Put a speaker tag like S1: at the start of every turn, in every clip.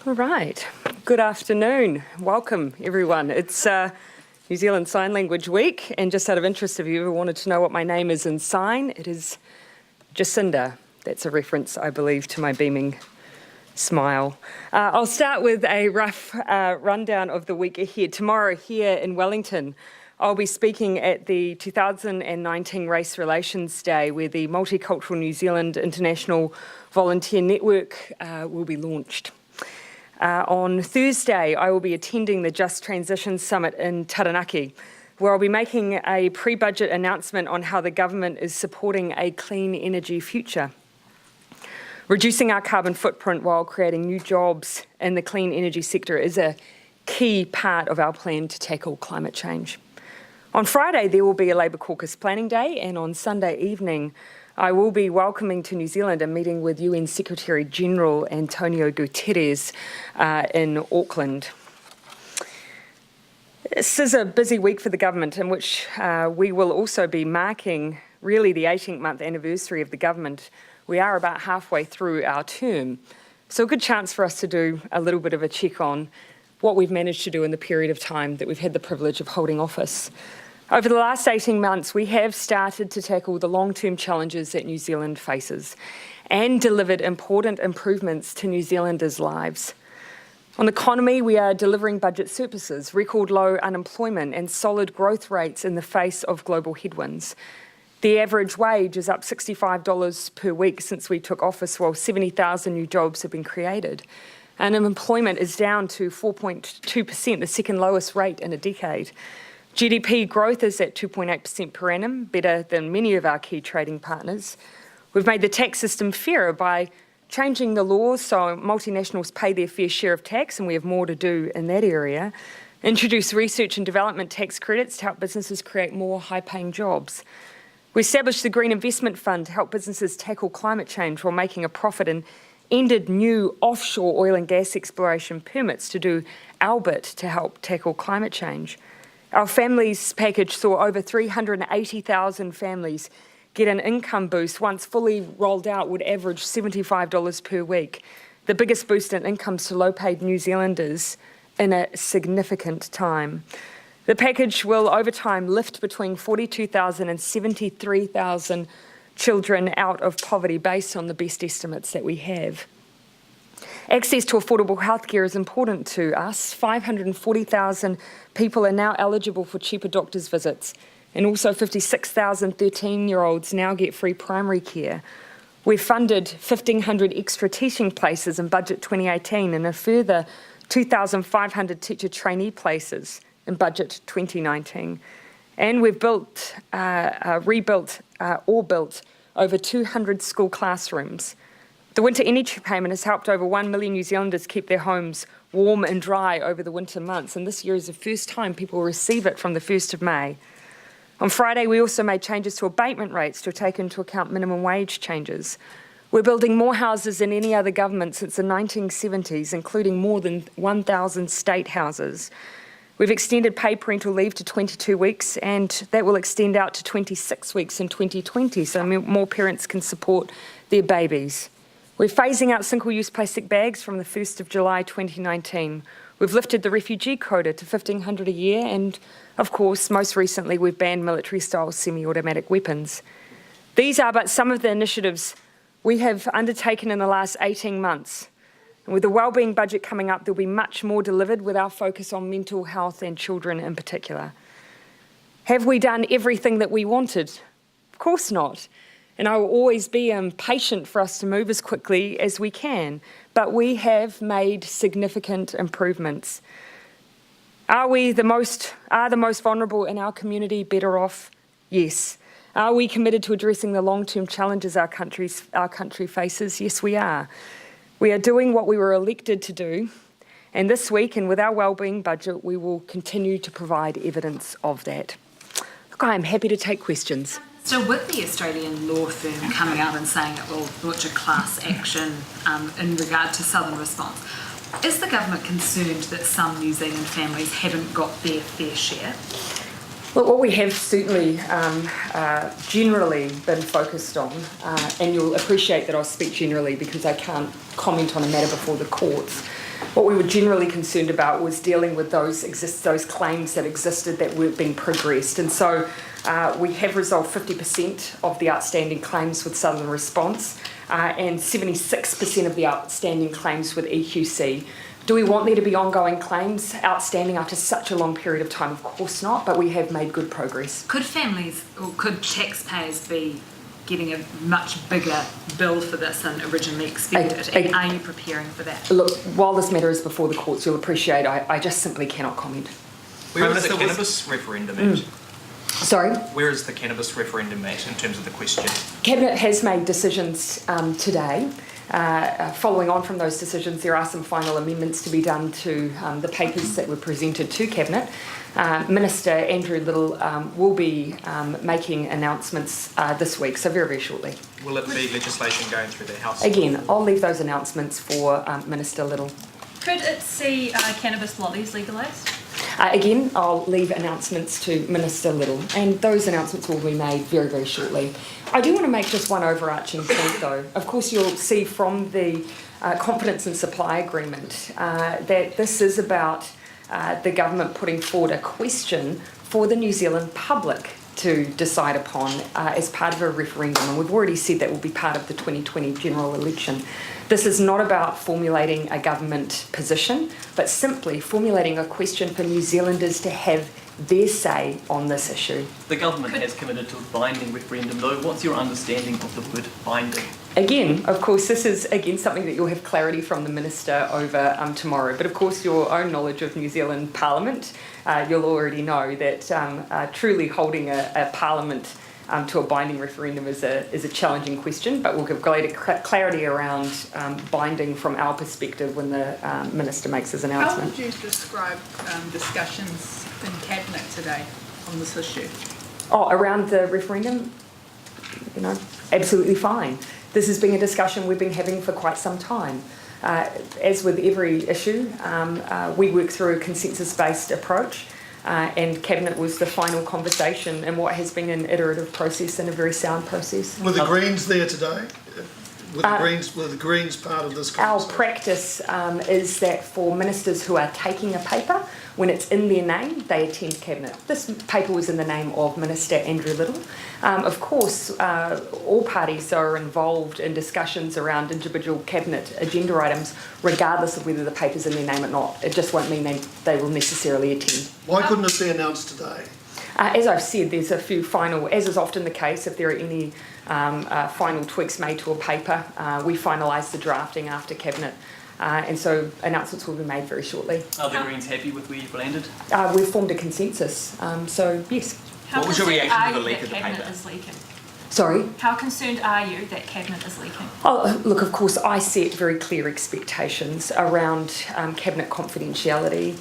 S1: All right. Good afternoon. Welcome, everyone. It's New Zealand Sign Language Week, and just out of interest, if you ever wanted to know what my name is in sign, it is Jacinda. That's a reference, I believe, to my beaming smile. I'll start with a rough rundown of the week ahead. Tomorrow here in Wellington, I'll be speaking at the 2019 Race Relations Day, where the Multicultural New Zealand International Volunteer Network will be launched. On Thursday, I will be attending the Just Transition Summit in Taranaki, where I'll be making a pre-budget announcement on how the government is supporting a clean energy future. Reducing our carbon footprint while creating new jobs in the clean energy sector is a key part of our plan to tackle climate change. On Friday, there will be a Labour Caucus Planning Day, and on Sunday evening, I will be welcoming to New Zealand a meeting with UN Secretary-General António Guterres in Auckland. This is a busy week for the government, in which we will also be marking really the 18th-month anniversary of the government. We are about halfway through our term, so a good chance for us to do a little bit of a check on what we've managed to do in the period of time that we've had the privilege of holding office. Over the last 18 months, we have started to tackle the long-term challenges that New Zealand faces and delivered important improvements to New Zealanders' lives. On the economy, we are delivering budget surpluses, record low unemployment and solid growth rates in the face of global headwinds. The average wage is up $65 per week since we took office, while 70,000 new jobs have been created. And unemployment is down to 4.2%, the second lowest rate in a decade. GDP growth is at 2.8% per annum, better than many of our key trading partners. We've made the tax system fairer by changing the laws so multinationals pay their fair share of tax, and we have more to do in that area. Introduce research and development tax credits to help businesses create more high-paying jobs. We established the Green Investment Fund to help businesses tackle climate change while making a profit, and ended new offshore oil and gas exploration permits to do our bit to help tackle climate change. Our families package saw over 380,000 families get an income boost. Once fully rolled out, would average $75 per week, the biggest boost in incomes to low-paid New Zealanders in a significant time. The package will, over time, lift between 42,000 and 73,000 children out of poverty based on the best estimates that we have. Access to affordable healthcare is important to us. 540,000 people are now eligible for cheaper doctor's visits, and also 56,000 13-year-olds now get free primary care. We've funded 1,500 extra teaching places in Budget 2018 and a further 2,500 teacher trainee places in Budget 2019. And we've built over 200 school classrooms. The winter energy payment has helped over 1 million New Zealanders keep their homes warm and dry over the winter months, and this year is the first time people will receive it from the 1st of May. On Friday, we also made changes to abatement rates to take into account minimum wage changes. We're building more houses than any other government since the 1970s, including more than 1,000 state houses. We've extended paid parental leave to 22 weeks, and that will extend out to 26 weeks in 2020, so more parents can support their babies. We're phasing out single-use plastic bags from the 1st of July 2019. We've lifted the refugee quota to 1,500 a year, and of course, most recently, we've banned military-style semi-automatic weapons. These are but some of the initiatives we have undertaken in the last 18 months. And with the wellbeing budget coming up, there'll be much more delivered with our focus on mental health and children in particular. Have we done everything that we wanted? Of course not. And I will always be impatient for us to move as quickly as we can, but we have made significant improvements. Are the most vulnerable in our community better off? Yes. Are we committed to addressing the long-term challenges our country faces? Yes, we are. We are doing what we were elected to do, and this week, and with our wellbeing budget, we will continue to provide evidence of that. Look, I am happy to take questions.
S2: So with the Australian law firm coming out and saying it will launch a class action in regard to Southern Response, is the government concerned that some New Zealand families haven't got their fair share?
S1: Well, what we have certainly generally been focused on, and you'll appreciate that I'll speak generally because I can't comment on a matter before the courts, What we were generally concerned about was dealing with those claims that existed that weren't being progressed. And so we have resolved 50% of the outstanding claims with Southern Response and 76% of the outstanding claims with EQC. Do we want there to be ongoing claims outstanding after such a long period of time? Of course not, but we have made good progress.
S2: Could families or could taxpayers be getting a much bigger bill for this than originally expected? And are you preparing for that?
S1: Look, while this matter is before the courts, you'll appreciate I just simply cannot comment.
S3: Where is the cannabis referendum at?
S1: Sorry?
S3: Where is the cannabis referendum at in terms of the question?
S1: Cabinet has made decisions today. Following on from those decisions, there are some final amendments to be done to the papers that were presented to Cabinet. Minister Andrew Little will be making announcements this week, so very, very shortly.
S3: Will it be legislation going through the House?
S1: Again, I'll leave those announcements for Minister Little.
S4: Could it see cannabis lollies legalised?
S1: Again, I'll leave announcements to Minister Little, and those announcements will be made very, very shortly. I do want to make just one overarching point, though. Of course, you'll see from the confidence and supply agreement that this is about the government putting forward a question for the New Zealand public to decide upon as part of a referendum, and we've already said that will be part of the 2020 general election. This is not about formulating a government position, but simply formulating a question for New Zealanders to have their say on this issue.
S5: The government has committed to a binding referendum, though. What's your understanding of the word binding?
S1: Again, of course, this is something that you'll have clarity from the Minister over tomorrow. But of course, your own knowledge of New Zealand Parliament, you'll already know that truly holding a Parliament to a binding referendum is a challenging question, but we'll give greater clarity around binding from our perspective when the Minister makes his announcement.
S6: How would you describe discussions in Cabinet today on this issue?
S1: Oh, around the referendum? Absolutely fine. This has been a discussion we've been having for quite some time. As with every issue, we work through a consensus-based approach. And Cabinet was the final conversation in what has been an iterative process and a very sound process.
S7: Were the Greens there today? Were the Greens part of this conversation?
S1: Our practice is that for ministers who are taking a paper, when it's in their name, they attend Cabinet. This paper was in the name of Minister Andrew Little. Of course, all parties are involved in discussions around individual Cabinet agenda items, regardless of whether the paper's in their name or not. It just won't mean they will necessarily attend.
S7: Why couldn't it be announced today?
S1: As I've said, there's a few final, as is often the case, if there are any final tweaks made to a paper, we finalise the drafting after Cabinet. And so announcements will be made very shortly.
S5: Are the Greens happy with where you've landed?
S1: We've formed a consensus, so yes.
S4: How
S3: What was your reaction to the leak
S4: that
S3: of the
S4: Cabinet
S3: paper?
S4: is leaking?
S1: Sorry?
S4: How concerned are you that Cabinet is leaking?
S1: Oh, look, of course, I set very clear expectations around Cabinet confidentiality.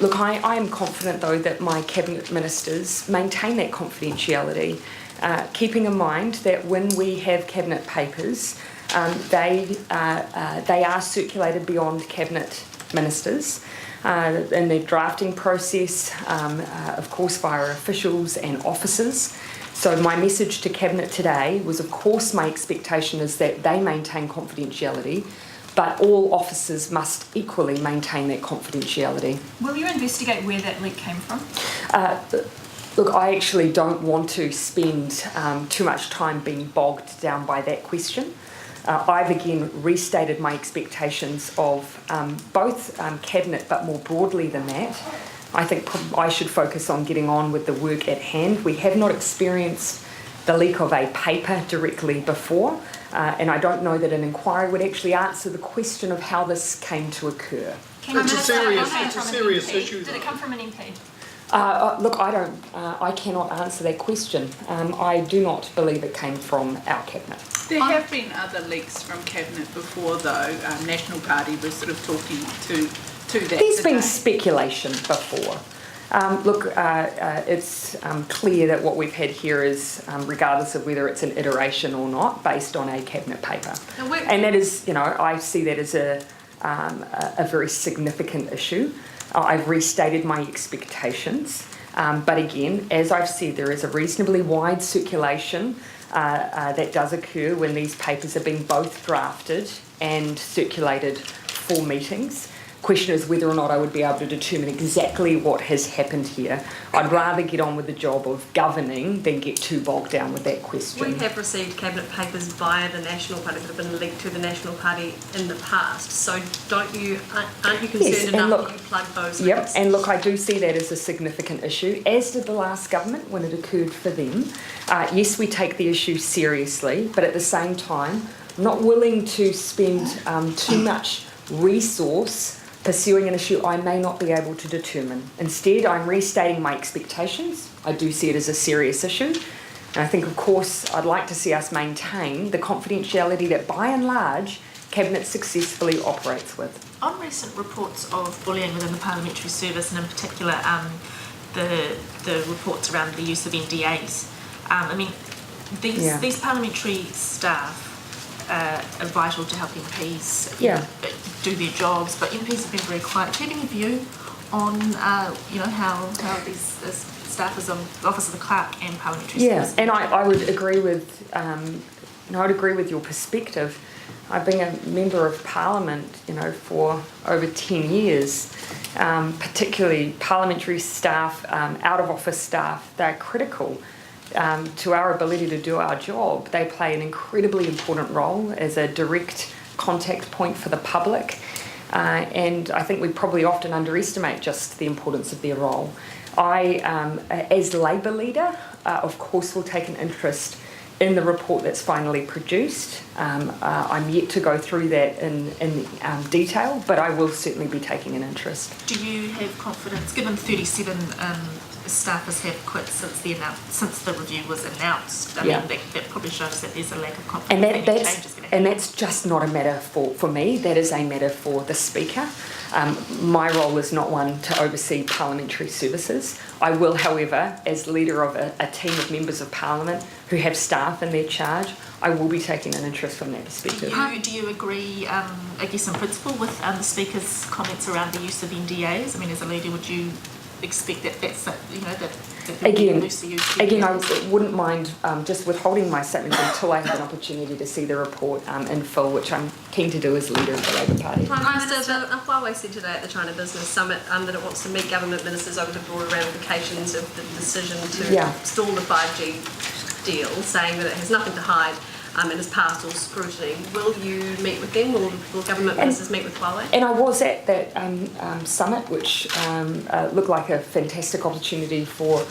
S1: Look, I am confident, though, that my Cabinet ministers maintain that confidentiality, keeping in mind that when we have Cabinet papers, they are circulated beyond Cabinet ministers in the drafting process, of course, via officials and officers. So my message to Cabinet today was, of course, my expectation is that they maintain confidentiality, but all officers must equally maintain that confidentiality.
S4: Will you investigate where that leak came from?
S1: Look, I actually don't want to spend too much time being bogged down by that question. I've again restated my expectations of both Cabinet, but more broadly than that. I think I should focus on getting on with the work at hand. We have not experienced the leak of a paper directly before, and I don't know that an inquiry would actually answer the question of how this came to occur.
S7: It's a serious issue.
S4: Did it come from an MP?
S1: Look, I cannot answer that question. I do not believe it came from our Cabinet.
S6: There have been other leaks from Cabinet before, though. National Party was sort of talking to that.
S1: There's been speculation before. Look, it's clear that what we've had here is, regardless of whether it's an iteration or not, based on a Cabinet paper. And that is, I see that as a very significant issue. I've restated my expectations. But again, as I've said, there is a reasonably wide circulation that does occur when these papers are being both drafted and circulated 4 meetings. Question is whether or not I would be able to determine exactly what has happened here. I'd rather get on with the job of governing than get too bogged down with that question.
S8: We have received cabinet papers via the National Party that have been leaked to the National Party in the past. So aren't you concerned enough that you plug those links?
S1: And look, I do see that as a significant issue, as did the last government when it occurred for them. Yes, we take the issue seriously, but at the same time, I'm not willing to spend too much resource pursuing an issue I may not be able to determine. Instead, I'm restating my expectations. I do see it as a serious issue. And I think, of course, I'd like to see us maintain the confidentiality that, by and large, Cabinet successfully operates with.
S9: On recent reports of bullying within the Parliamentary Service, and in particular the reports around the use of NDAs, these parliamentary staff are vital to help MPs do their jobs, but MPs have been very quiet. Do you have any view on how these staff is on the Office of the Clerk and Parliamentary Service?
S1: And I would agree with your perspective. I've been a member of Parliament, for over 10 years. Particularly parliamentary staff, out of office staff, they're critical to our ability to do our job. They play an incredibly important role as a direct contact point for the public, and I think we probably often underestimate just the importance of their role. I, as Labour leader, of course will take an interest in the report that's finally produced. I'm yet to go through that in detail, but I will certainly be taking an interest.
S9: Do you have confidence, given 37 staffers have quit since the review was announced? That probably shows that there's a lack of confidence.
S1: And that's just not a matter for me. That is a matter for the Speaker. My role is not one to oversee parliamentary services. I will, however, as leader of a team of members of Parliament who have staff in their charge, I will be taking an interest from that perspective.
S9: Do you agree, I guess in principle, with the Speaker's comments around the use of NDAs? I mean, as a leader, would you expect that
S1: Again, I wouldn't mind just withholding my statement until I have an opportunity to see the report in full, which I'm keen to do as leader of the Labour Party.
S8: Prime Minister, Huawei said today at the China Business Summit that it wants to meet government ministers over the broader ramifications of the decision to stall the 5G deal, saying that it has nothing to hide and has passed all scrutiny. Will you meet with them? Will government ministers meet with Huawei?
S1: And I was at that summit, which looked like a fantastic opportunity for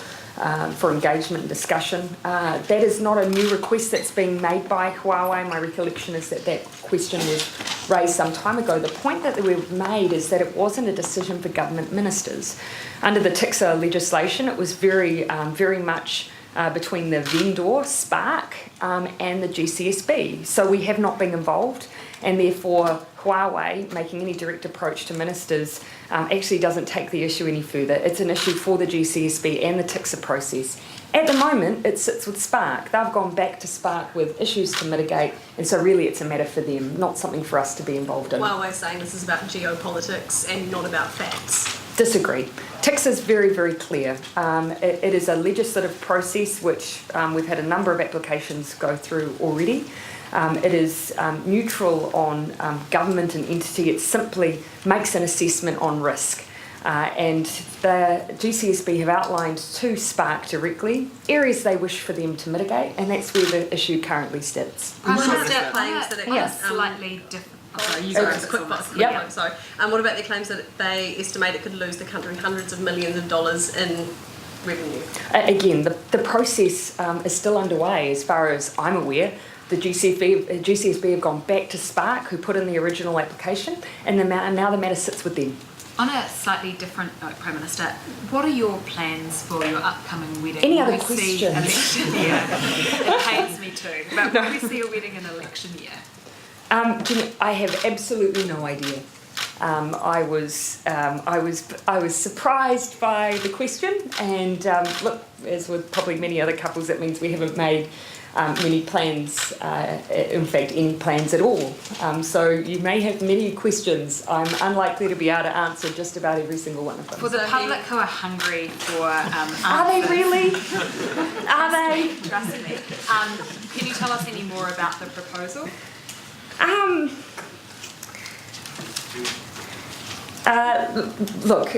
S1: engagement and discussion. That is not a new request that's being made by Huawei. My recollection is that question was raised some time ago. The point that we've made is that it wasn't a decision for government ministers. Under the TICSA legislation, it was very much between the vendor, Spark, and the GCSB. So we have not been involved, and therefore Huawei making any direct approach to ministers actually doesn't take the issue any further. It's an issue for the GCSB and the TICSA process. At the moment, it sits with Spark. They've gone back to Spark with issues to mitigate, and so really it's a matter for them, not something for us to be involved in.
S8: Huawei saying this is about geopolitics and not about facts.
S1: Disagree. TICSA is very, very clear. It is a legislative process which we've had a number of applications go through already. It is neutral on government and entity. It simply makes an assessment on risk. And the GCSB have outlined to Spark directly areas they wish for them to mitigate, and that's where the issue currently sits.
S8: What about their claims that it
S2: slightly different.
S8: Sorry. What about their claims that they estimate it could lose the country hundreds of millions of dollars in revenue?
S1: Again, the process is still underway as far as I'm aware. The GCSB have gone back to Spark, who put in the original application, and now the matter sits with them.
S2: On a slightly different note, Prime Minister, what are your plans for your upcoming wedding?
S1: Any other questions?
S2: Election year. It pains me too. But will we see a wedding in election year?
S1: I have absolutely no idea. I was surprised by the question, and look, as with probably many other couples, that means we haven't made many plans, in fact any plans at all. So you may have many questions. I'm unlikely to be able to answer just about every single one of them.
S2: For the public who are hungry for
S1: Are they really? Are they?
S2: Trust me. Can you tell us any more about the proposal?
S1: Look,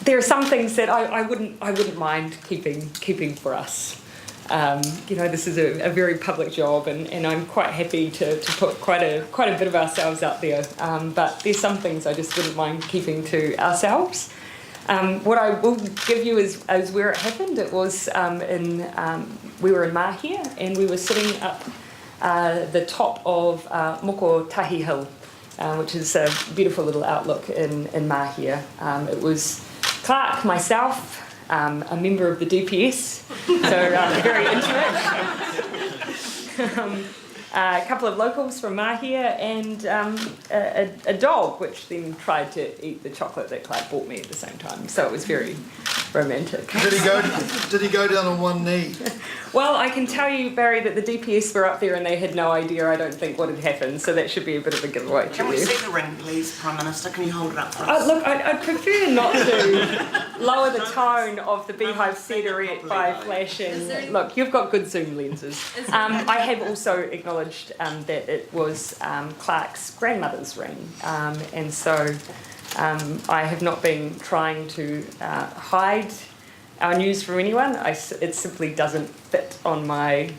S1: there are some things that I wouldn't mind keeping for us. This is a very public job, and I'm quite happy to put quite a bit of ourselves out there. But there's some things I just wouldn't mind keeping to ourselves. What I will give you is where it happened. It was we were in Mahia, and we were sitting up the top of Moko Tahi Hill, which is a beautiful little outlook in Mahia. It was Clark, myself, a member of the DPS, so very intimate. A couple of locals from Mahia, and a dog, which then tried to eat the chocolate that Clark bought me at the same time. So it was very romantic.
S7: Did he go down on one knee?
S1: Well, I can tell you, Barry, that the DPS were up there and they had no idea, I don't think, what had happened. So that should be a bit of a giveaway to
S10: Can we
S1: you.
S10: see the ring, please, Prime Minister? Can you hold it up for us?
S1: Look, I'd prefer not to lower the tone of the beehive cedariette by flashing. Look, you've got good zoom lenses. I have also acknowledged that it was Clark's grandmother's ring, and so I have not been trying to hide our news from anyone. It simply doesn't fit on my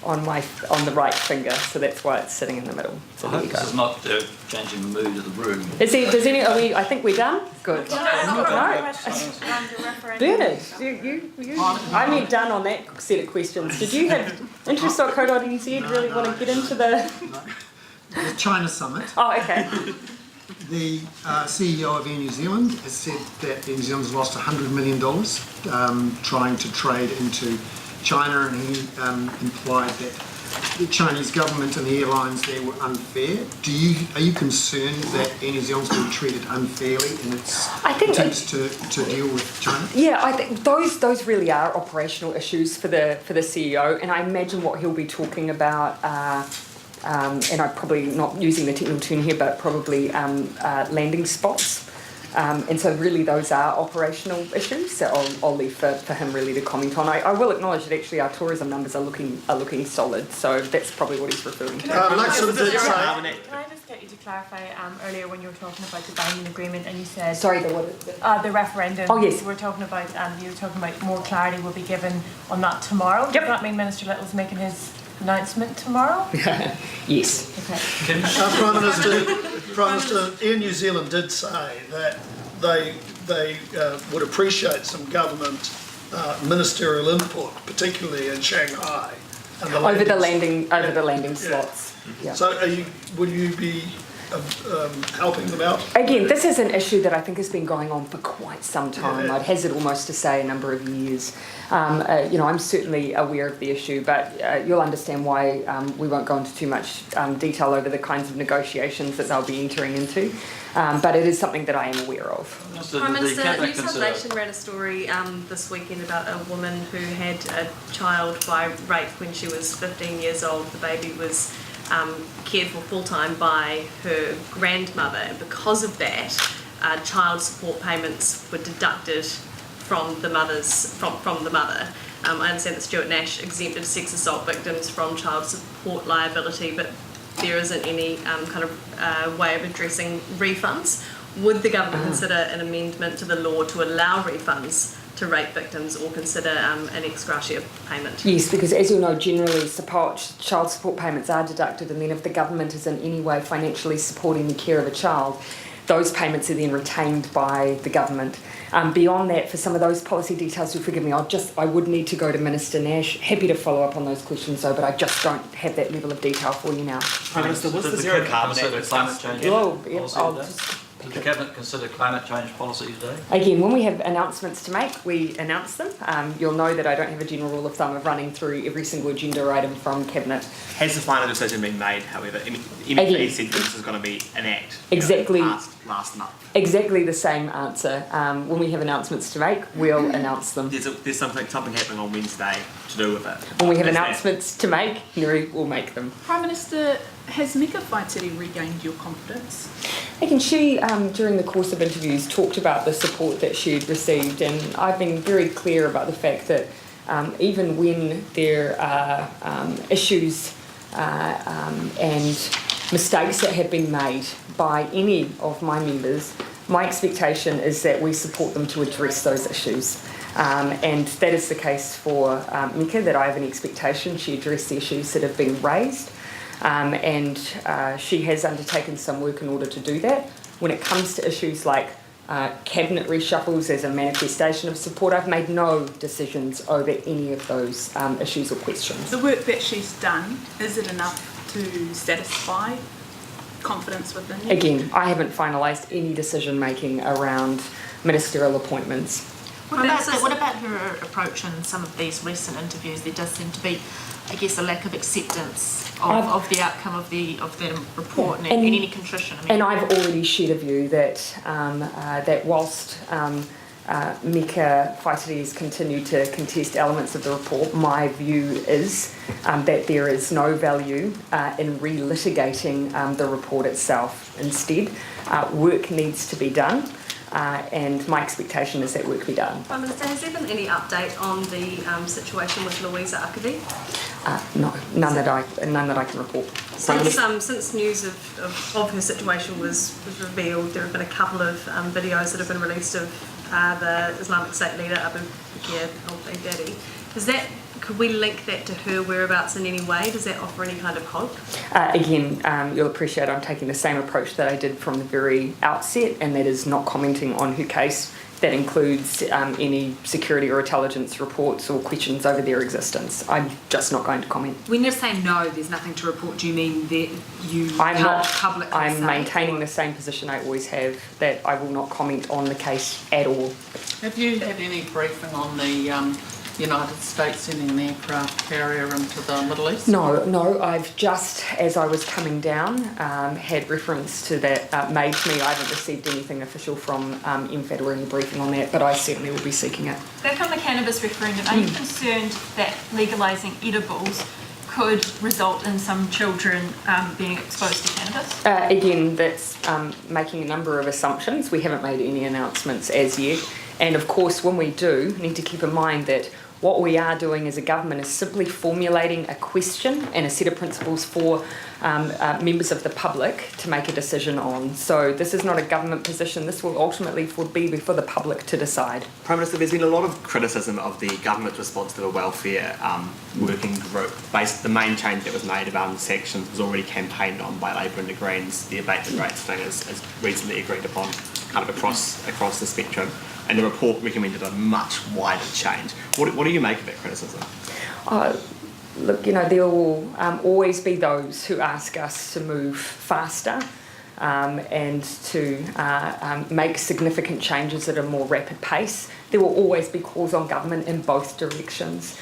S1: on the right finger, so that's why it's sitting in the middle. So
S11: I hope this is not changing the mood of the room.
S1: I think we're done? Good. No. Bernard, I meant done on that set of questions. Did you have interest.co.nz really want to get into the
S12: China summit?
S1: Oh, okay.
S12: The CEO of Air New Zealand has said that Air New Zealand's lost $100 million trying to trade into China, and he implied that the Chinese government and the airlines there were unfair. Are you concerned that Air New Zealand's been treated unfairly in its attempts to deal with China?
S1: Yeah, I think those really are operational issues for the CEO, and I imagine what he'll be talking about. And I'm probably not using the technical term here, but probably landing spots. And so really those are operational issues that I'll leave for him really to comment on. I will acknowledge that actually our tourism numbers are looking solid, so that's probably what he's referring to.
S9: Can I just get you to clarify earlier when you were talking about the binding agreement and you said...
S1: Sorry,
S9: the referendum.
S1: Oh, yes.
S9: You were talking about more clarity will be given on that tomorrow.
S1: Yep.
S9: Does that mean Minister Little's making his announcement tomorrow?
S1: Yes.
S9: Okay.
S7: Prime Minister, Air New Zealand did say that they would appreciate some government ministerial input, particularly in Shanghai. And
S1: Over the landing slots. Yeah.
S7: So will you be helping them out?
S1: Again, this is an issue that I think has been going on for quite some time.
S7: Yeah.
S1: I'd hazard almost to say a number of years. I'm certainly aware of the issue, but you'll understand why we won't go into too much detail over the kinds of negotiations that they'll be entering into. But it is something that I am aware of.
S8: Prime Minister, News Foundation ran a story this weekend about a woman who had a child by rape when she was 15 years old. The baby was cared for full-time by her grandmother, and because of that, child support payments were deducted from the mother. I understand that Stuart Nash exempted sex assault victims from child support liability, but there isn't any kind of way of addressing refunds. Would the government consider an amendment to the law to allow refunds to rape victims, or consider an ex gratia payment?
S1: Yes, because as you know, generally child support payments are deducted, and then if the government is in any way financially supporting the care of a child, those payments are then retained by the government. Beyond that, for some of those policy details, you'll forgive me, I would need to go to Minister Nash. Happy to follow up on those questions though, but I just don't have that level of detail for you now.
S11: Prime Minister, was the zero carbon climate change policy Did the Cabinet consider climate change policy today?
S1: Again, when we have announcements to make, we announce them. You'll know that I don't have a general rule of thumb of running through every single agenda item from Cabinet.
S3: Has the final decision been made, however? MEP said this is going to be an act.
S1: Exactly.
S3: Last month.
S1: Exactly the same answer. When we have announcements to make, we'll announce them.
S3: There's something happening on Wednesday to do with it.
S1: When we have announcements to make, we'll make them.
S6: Prime Minister, has Meka Whaitiri regained your confidence?
S1: Again, she, during the course of interviews, talked about the support that she'd received, and I've been very clear about the fact that even when there are issues and mistakes that have been made by any of my members, my expectation is that we support them to address those issues. And that is the case for Meka, that I have an expectation she address the issues that have been raised. And she has undertaken some work in order to do that. When it comes to issues like cabinet reshuffles as a manifestation of support, I've made no decisions over any of those issues or questions.
S6: The work that she's done, is it enough to satisfy confidence within you?
S1: Again, I haven't finalised any decision making around ministerial appointments.
S9: What about her approach in some of these recent interviews? There does seem to be, I guess, a lack of acceptance of the outcome of the report and any contrition.
S1: And I've already shared a view that whilst Meka Whaitiri has continued to contest elements of the report, my view is that there is no value in relitigating the report itself. Instead, work needs to be done. And my expectation is that work be done.
S8: Prime Minister, has there been any update on the situation with Louisa Akavi?
S1: No, none that I can report.
S8: Since news of her situation was revealed, there have been a couple of videos that have been released of the Islamic State leader Abu Bakr al-Baghdadi. Could we link that to her whereabouts in any way? Does that offer any kind of hope?
S1: Again, you'll appreciate I'm taking the same approach that I did from the very outset, and that is not commenting on her case. That includes any security or intelligence reports or questions over their existence. I'm just not going to comment.
S2: When you say no, there's nothing to report, do you mean that you can't publicly say?
S1: I'm maintaining the same position I always have, that I will not comment on the case at all.
S6: Have you had any briefing on the United States sending an aircraft carrier into the Middle East?
S1: No, I've just, as I was coming down, had reference to that made to me. I haven't received anything official from MFAT or any briefing on that, but I certainly will be seeking it.
S4: Back on the cannabis referendum, are you concerned that legalising edibles could result in some children being exposed to cannabis?
S1: Again, that's making a number of assumptions. We haven't made any announcements as yet. And of course, when we do, need to keep in mind that what we are doing as a government is simply formulating a question and a set of principles for members of the public to make a decision on. So this is not a government position. This will ultimately be for the public to decide.
S3: Prime Minister, there's been a lot of criticism of the government's response to the welfare working group. The main change that was made about the sections was already campaigned on by Labour and the Greens. The abatement rates thing is recently agreed upon kind of across the spectrum. And the report recommended a much wider change. What do you make of that criticism?
S1: Look, there will always be those who ask us to move faster and to make significant changes at a more rapid pace. There will always be calls on government in both directions.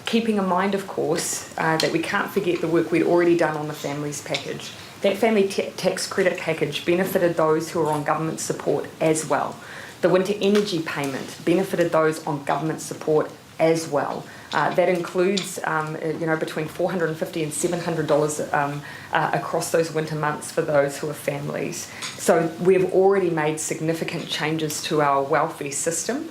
S1: Keeping in mind, of course, that we can't forget the work we'd already done on the families package. That family tax credit package benefited those who are on government support as well. The winter energy payment benefited those on government support as well. That includes, between $450 and $700 across those winter months for those who are families. So we've already made significant changes to our welfare system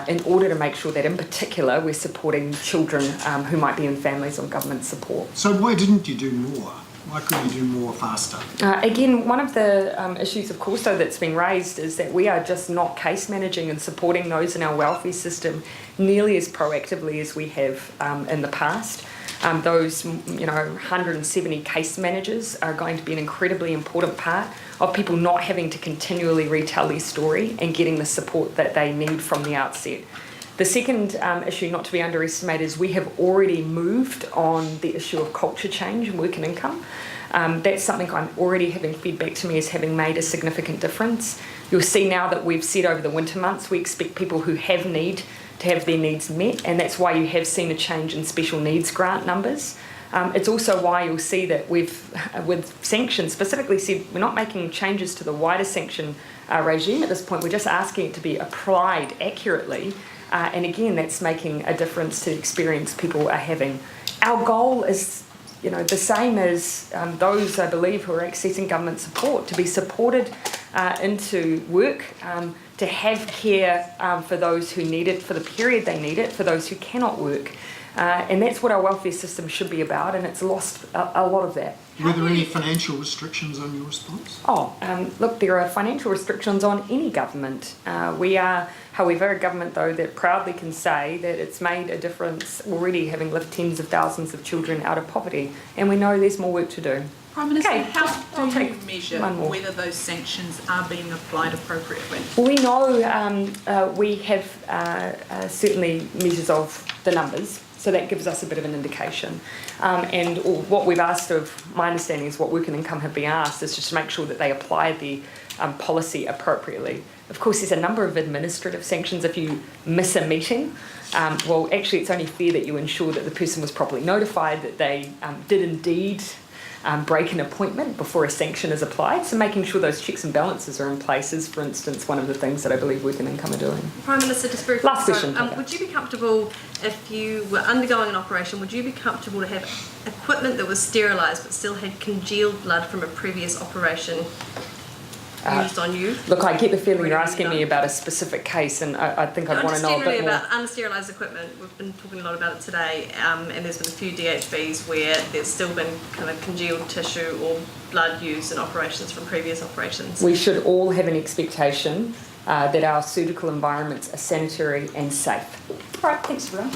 S1: in order to make sure that, in particular, we're supporting children who might be in families on government support.
S12: So why didn't you do more? Why couldn't you do more faster?
S1: Again, one of the issues, of course, though, that's been raised is that we are just not case managing and supporting those in our welfare system nearly as proactively as we have in the past. Those, 170 case managers are going to be an incredibly important part of people not having to continually retell their story and getting the support that they need from the outset. The second issue not to be underestimated is we have already moved on the issue of culture change and work and income. That's something I'm already having fed back to me as having made a significant difference. You'll see now that we've said over the winter months we expect people who have need to have their needs met, and that's why you have seen a change in special needs grant numbers. It's also why you'll see that we've, with sanctions, specifically said we're not making changes to the wider sanction regime at this point. We're just asking it to be applied accurately. And again, that's making a difference to the experience people are having. Our goal is, the same as those, I believe, who are accessing government support, to be supported into work, to have care for those who need it, for the period they need it, for those who cannot work. And that's what our welfare system should be about, and it's lost a lot of that.
S12: Were there any financial restrictions on your response?
S1: Look, there are financial restrictions on any government. We are, however, a government, though, that proudly can say that it's made a difference already, having lifted tens of thousands of children out of poverty, and we know there's more work to do.
S6: Prime Minister,
S1: Okay,
S6: how do you measure
S1: one more.
S6: whether those sanctions are being applied appropriately?
S1: Well, we know we have certainly measures of the numbers, so that gives us a bit of an indication. And what we've asked of, my understanding is what Work and Income have been asked, is just to make sure that they apply the policy appropriately. Of course, there's a number of administrative sanctions if you miss a meeting. Well, actually, it's only fair that you ensure that the person was properly notified, that they did indeed break an appointment before a sanction is applied. So making sure those checks and balances are in place is, for instance, one of the things that I believe Work and Income are doing.
S8: Prime Minister, just very
S1: Last question.
S8: would you be comfortable, if you were undergoing an operation, would you be comfortable to have equipment that was sterilised but still had congealed blood from a previous operation used on you?
S1: Look, I get the feeling you're asking me about a specific case, and I think I'd want to know a bit more.
S8: About unsterilised equipment, we've been talking a lot about it today, and there's been a few DHBs where there's still been kind of congealed tissue or blood used in operations from previous operations.
S1: We should all have an expectation that our surgical environments are sanitary and safe. All right, thanks everyone.